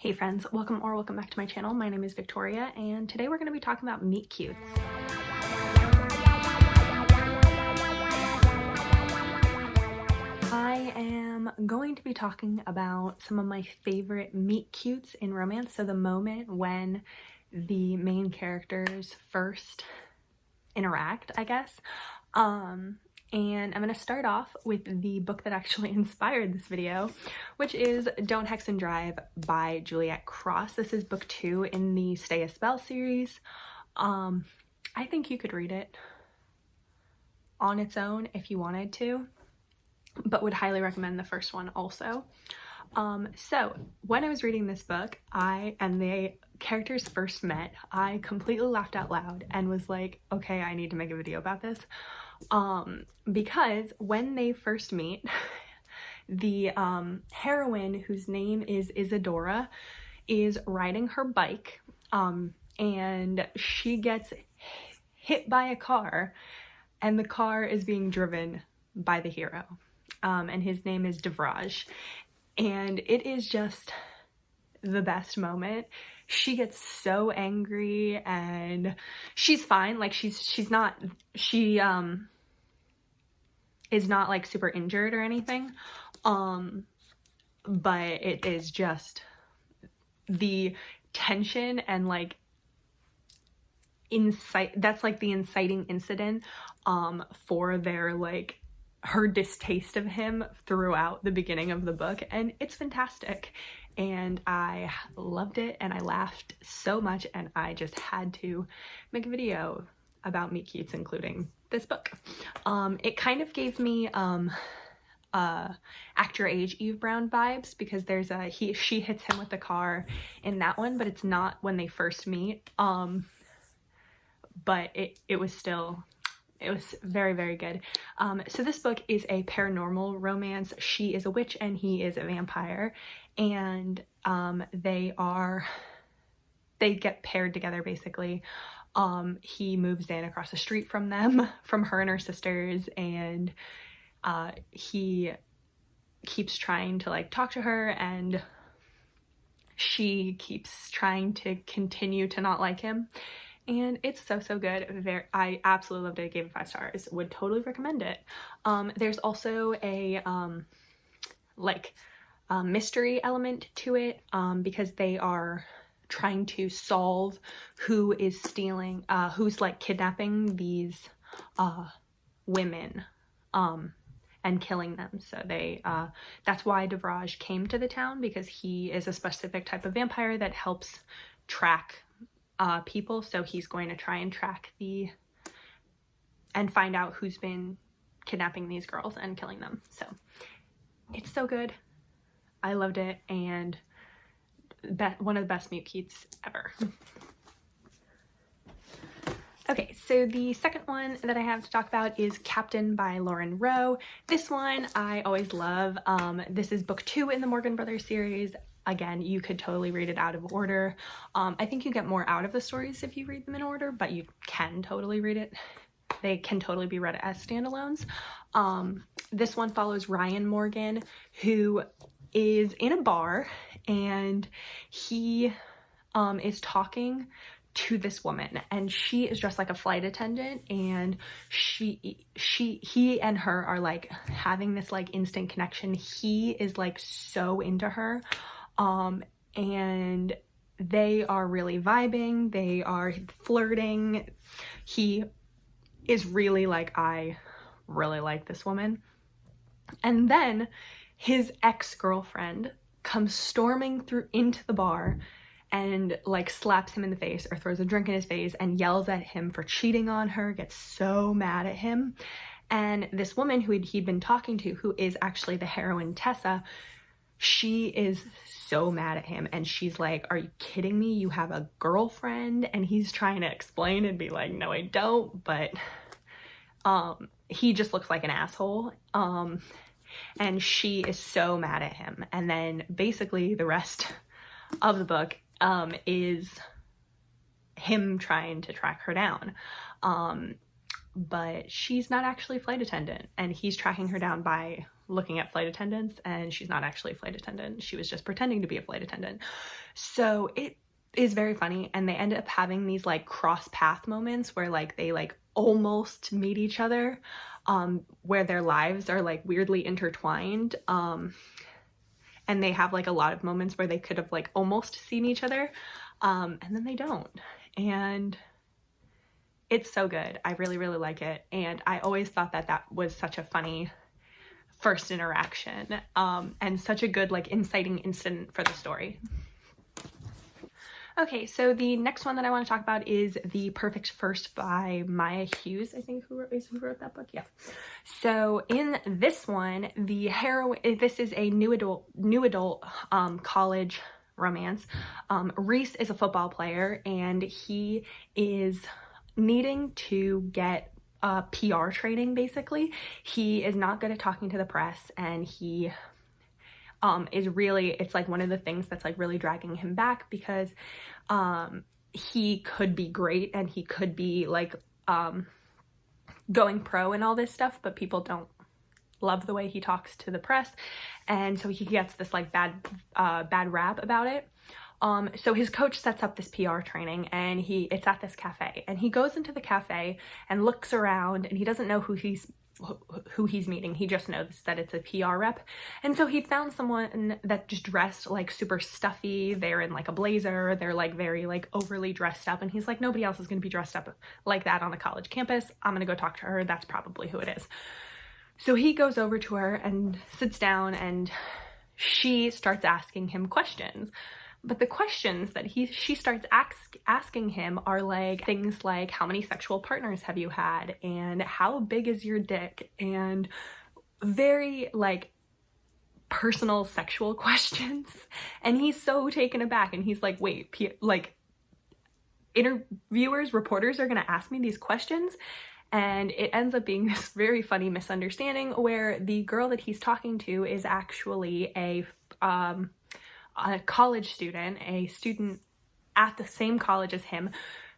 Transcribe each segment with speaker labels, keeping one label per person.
Speaker 1: Hey friends, welcome back to my channel. My name is Victoria and today we're going to be talking about meet cutes. I am going to be talking about some of my favorite meet cutes in romance, so the moment when the main characters first interact, I guess. And I'm going to start off with the book that actually inspired this video, which is Don't Hex and Drive by Juliet Cross. This is book 2 in the Stay a Spell series. I think you could read it on its own if you wanted to, but would highly recommend the first one also. So when I was reading this book, and the characters first met, I completely laughed out loud and was like, okay, I need to make a video about this. Because when they first meet, the heroine, whose name is Isadora, is riding her bike, and she gets hit by a car, and the car is being driven by the hero, and his name is Devraj, and it is just the best moment. She gets so angry and she's fine, like she is not like super injured or anything, but it is just the tension and like that's like the inciting incident for their like her distaste of him throughout the beginning of the book, and it's fantastic. And I loved it and I laughed so much, and I just had to make a video about meet cutes including this book. It kind of gave me Act Your Age Eve Brown vibes, because there's she hits him with the car in that one, but it's not when they first meet. But it was very, very good. So this book is a paranormal romance. She is a witch and he is a vampire, and they get paired together basically. He moves in across the street from her and her sisters, and he keeps trying to like talk to her, and she keeps trying to continue to not like him. And it's so good. I absolutely loved it. I gave it 5 stars. Would totally recommend it. There's also a mystery element to it, because they are trying to solve who is stealing, who's like kidnapping these women and killing them. So that's why Devraj came to the town, because he is a specific type of vampire that helps track people. So he's going to try and track and find out who's been kidnapping these girls and killing them. So it's so good. I loved it, and one of the best meet cutes ever. Okay, so the second one that I have to talk about is Captain by Lauren Rowe. This one I always love. This is book 2 in the Morgan Brothers series. Again, you could totally read it out of order. I think you get more out of the stories if you read them in order, but you can totally read it. They can totally be read as standalones. This one follows Ryan Morgan, who is in a bar, and he is talking to this woman, and she is dressed like a flight attendant, and he and her are like having this like instant connection. He is like so into her, and they are really vibing, they are flirting. He is really like, I really like this woman. And then his ex-girlfriend comes storming into the bar and like slaps him in the face or throws a drink in his face and yells at him for cheating on her, gets so mad at him. And this woman who he'd been talking to, who is actually the heroine Tessa, she is so mad at him, and she's like, are you kidding me? You have a girlfriend? And he's trying to explain and be like, no, I don't, but he just looks like an asshole. And she is so mad at him. And then basically the rest of the book is him trying to track her down. But she's not actually a flight attendant, and he's tracking her down by looking at flight attendants, and she's not actually a flight attendant. She was just pretending to be a flight attendant. So it is very funny, and they end up having these like cross path moments where like they like almost meet each other, where their lives are like weirdly intertwined, and they have like a lot of moments where they could have like almost seen each other, and then they don't. And it's so good. I really, really like it. And I always thought that that was such a funny first interaction, and such a good like inciting incident for the story. Okay, so the next one that I want to talk about is The Perfect First by Maya Hughes, I think, who wrote that book? Yeah. So in this one, this is a new adult college romance. Reese is a football player, and he is needing to get PR training, basically. He is not good at talking to the press, and he is really, it's like one of the things that's like really dragging him back, because he could be great and he could be like going pro and all this stuff, but people don't love the way he talks to the press, and so he gets this like bad rap about it. So his coach sets up this PR training, and it's at this cafe, and he goes into the cafe and looks around, and he doesn't know who he's meeting. He just knows that it's a PR rep. And so he found someone that just dressed like super stuffy. They're in like a blazer. They're like very like overly dressed up. And he's like, nobody else is going to be dressed up like that on a college campus. I'm going to go talk to her. That's probably who it is. So he goes over to her and sits down, and she starts asking him questions. But the questions that she starts asking him are like things like, how many sexual partners have you had, and how big is your dick, and very like personal sexual questions. And he's so taken aback, and he's like, wait, like reporters are gonna ask me these questions? And it ends up being this very funny misunderstanding where the girl that he's talking to is actually a college student, a student at the same college as him,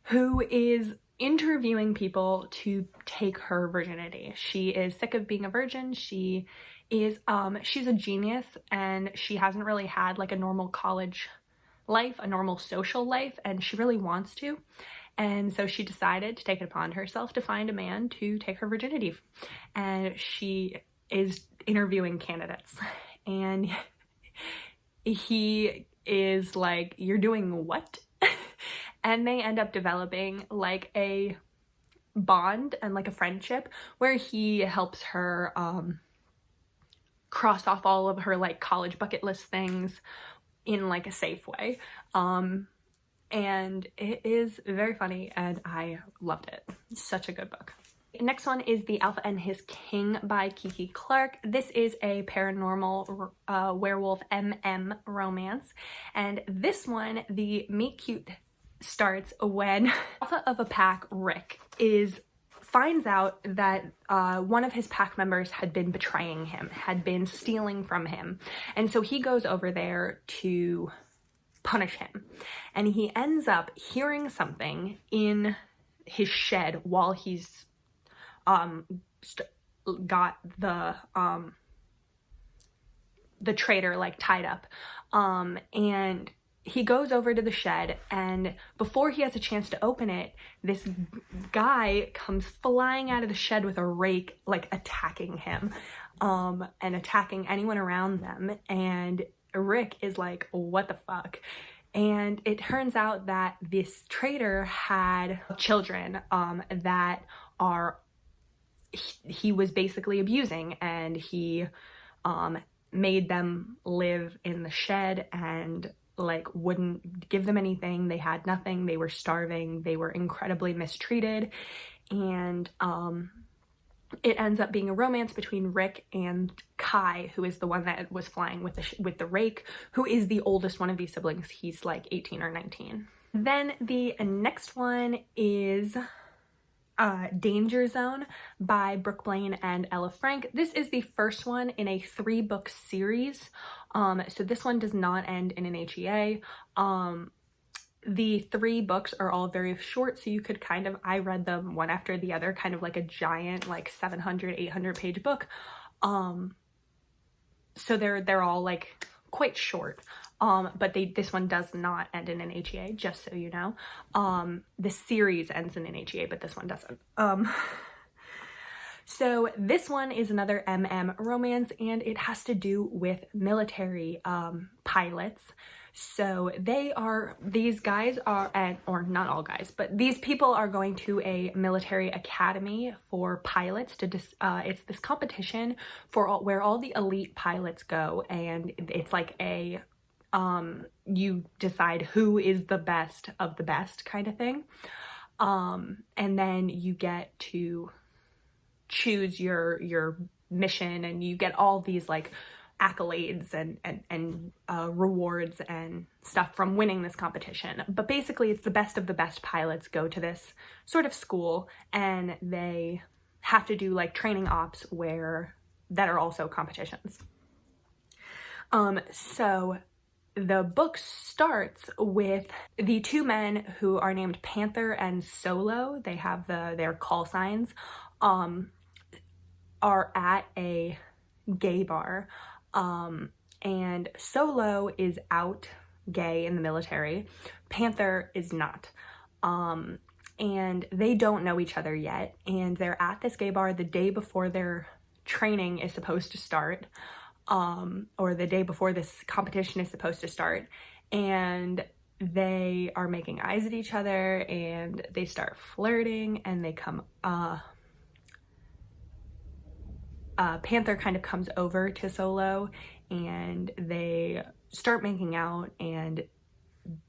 Speaker 1: who is interviewing people to take her virginity. She is sick of being a virgin. She is, she's a genius, and she hasn't really had like a normal college life, a normal social life, and she really wants to. And so she decided to take it upon herself to find a man to take her virginity. And she is interviewing candidates, and he is like, you're doing what? And they end up developing like a bond and like a friendship where he helps her cross off all of her like college bucket list things in like a safe way. And it is very funny, and I loved it. Such a good book. Next one is The Alpha and His King by Kiki Clark. This is a paranormal werewolf romance. And this one, the meet cute starts when Alpha of a pack, Rick, finds out that one of his pack members had been betraying him, had been stealing from him. And so he goes over there to punish him. And he ends up hearing something in his shed while he's got the traitor like tied up, and he goes over to the shed, and before he has a chance to open it, this guy comes flying out of the shed with a rake, like attacking him, and attacking anyone around them. And Rick is like, what the fuck? And it turns out that this traitor had children that he was basically abusing, and he made them live in the shed and like wouldn't give them anything. They had nothing. They were starving. They were incredibly mistreated. And it ends up being a romance between Rick and Kai, who is the one that was flying with the rake, who is the oldest one of these siblings. He's like 18 or 19. Then the next one is Danger Zone by Brooke Blaine and Ella Frank. This is the first one in a 3-book series. So this one does not end in an HEA. The 3 books are all very short, so you could kind of, I read them one after the other, kind of like a giant, like 700, 800 page book. so they're all like quite short. But this one does not end in an HEA, just so you know. The series ends in an HEA, but this one doesn't. So this one is another MM romance, and it has to do with military pilots. So these guys are, or not all guys, but these people are going to a military academy for pilots it's this competition where all the elite pilots go, and it's like you decide who is the best of the best kind of thing. And then you get to choose your mission, and you get all these like accolades and rewards and stuff from winning this competition. But basically it's the best of the best pilots go to this sort of school, and they have to do like training ops that are also competitions. So the book starts with the two men who are named Panther and Solo. They have their call signs, are at a gay bar. And Solo is out gay in the military. Panther is not. And they don't know each other yet. And they're at this gay bar the day before their training is supposed to start. Or the day before this competition is supposed to start. And they are making eyes at each other, and they start flirting, and they come, Panther kind of comes over to Solo, and they start making out, and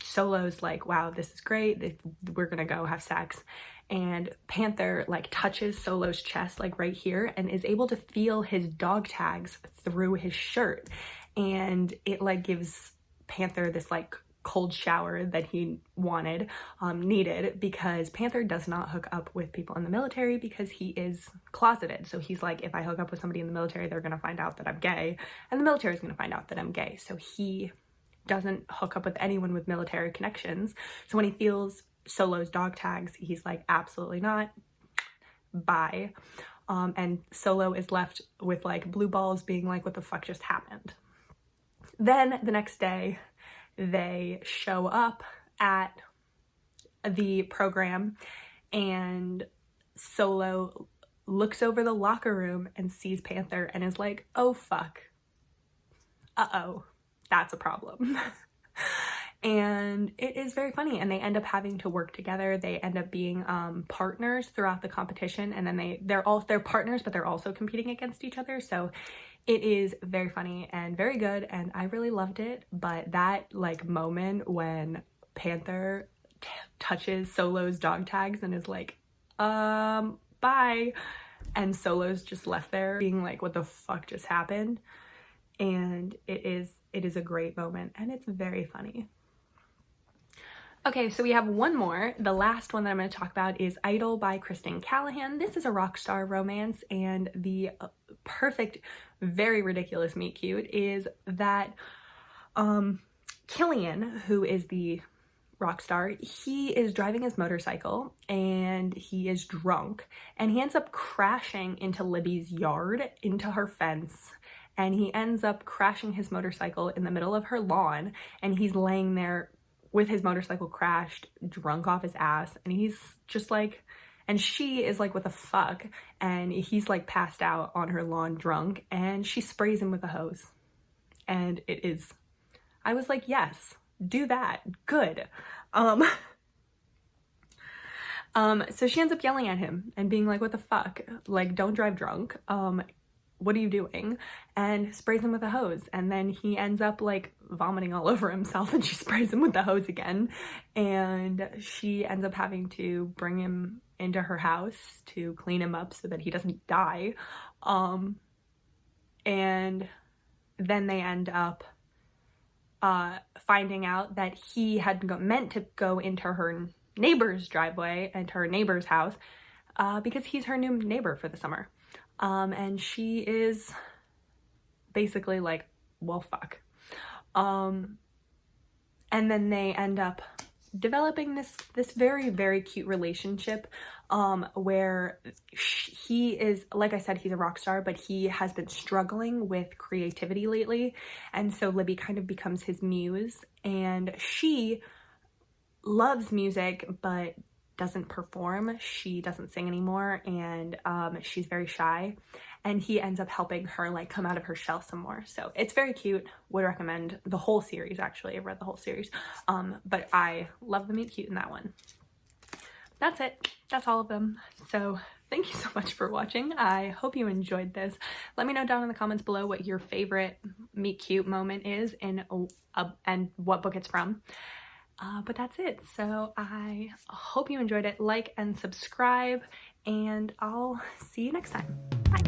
Speaker 1: Solo's like, wow, this is great, we're gonna go have sex. And Panther like touches Solo's chest like right here, and is able to feel his dog tags through his shirt, and it like gives Panther this like cold shower that he needed, because Panther does not hook up with people in the military because he is closeted. So he's like, if I hook up with somebody in the military, they're gonna find out that I'm gay, and the military is gonna find out that I'm gay. So he doesn't hook up with anyone with military connections. So when he feels Solo's dog tags, he's like, absolutely not, bye. And Solo is left with like blue balls, being like, what the fuck just happened? Then the next day they show up at the program, and Solo looks over the locker room and sees Panther and is like, oh fuck, uh-oh, that's a problem. And it is very funny, and they end up having to work together. They end up being partners throughout the competition, and then they're partners, but they're also competing against each other. So it is very funny and very good, and I really loved it. But that like moment when Panther touches Solo's dog tags and is like, bye, and Solo's just left there being like, what the fuck just happened? And it is a great moment, and it's very funny. Okay, so we have one more. The last one that I'm going to talk about is Idol by Kristen Callahan. This is a rock star romance, and the perfect, very ridiculous meet cute is that Killian, who is the rock star, he is driving his motorcycle, and he is drunk, and he ends up crashing into Libby's yard, into her fence, and he ends up crashing his motorcycle in the middle of her lawn, and he's laying there with his motorcycle crashed, drunk off his ass, and he's just like, and she is like, what the fuck? And he's like passed out on her lawn drunk, and she sprays him with a hose. And I was like, yes, do that, good. So she ends up yelling at him and being like, what the fuck? Like, don't drive drunk. What are you doing? And sprays him with a hose, and then he ends up like vomiting all over himself, and she sprays him with the hose again, and she ends up having to bring him into her house to clean him up so that he doesn't die. And then they end up finding out that he had meant to go into her neighbor's driveway and her neighbor's house because he's her new neighbor for the summer. And she is basically like, well, fuck. And then they end up developing this very, very cute relationship where he is, like I said, he's a rock star, but he has been struggling with creativity lately, and so Libby kind of becomes his muse, and she loves music but doesn't perform. She doesn't sing anymore, and she's very shy, and he ends up helping her like come out of her shell some more. So it's very cute. Would recommend the whole series. Actually, I've read the whole series, but I love the meet cute in that one. That's it. That's all of them. So thank you so much for watching. I hope you enjoyed this. Let me know down in the comments below what your favorite meet cute moment is and what book it's from. But that's it. So I hope you enjoyed it. Like and subscribe, and I'll see you next time. Bye.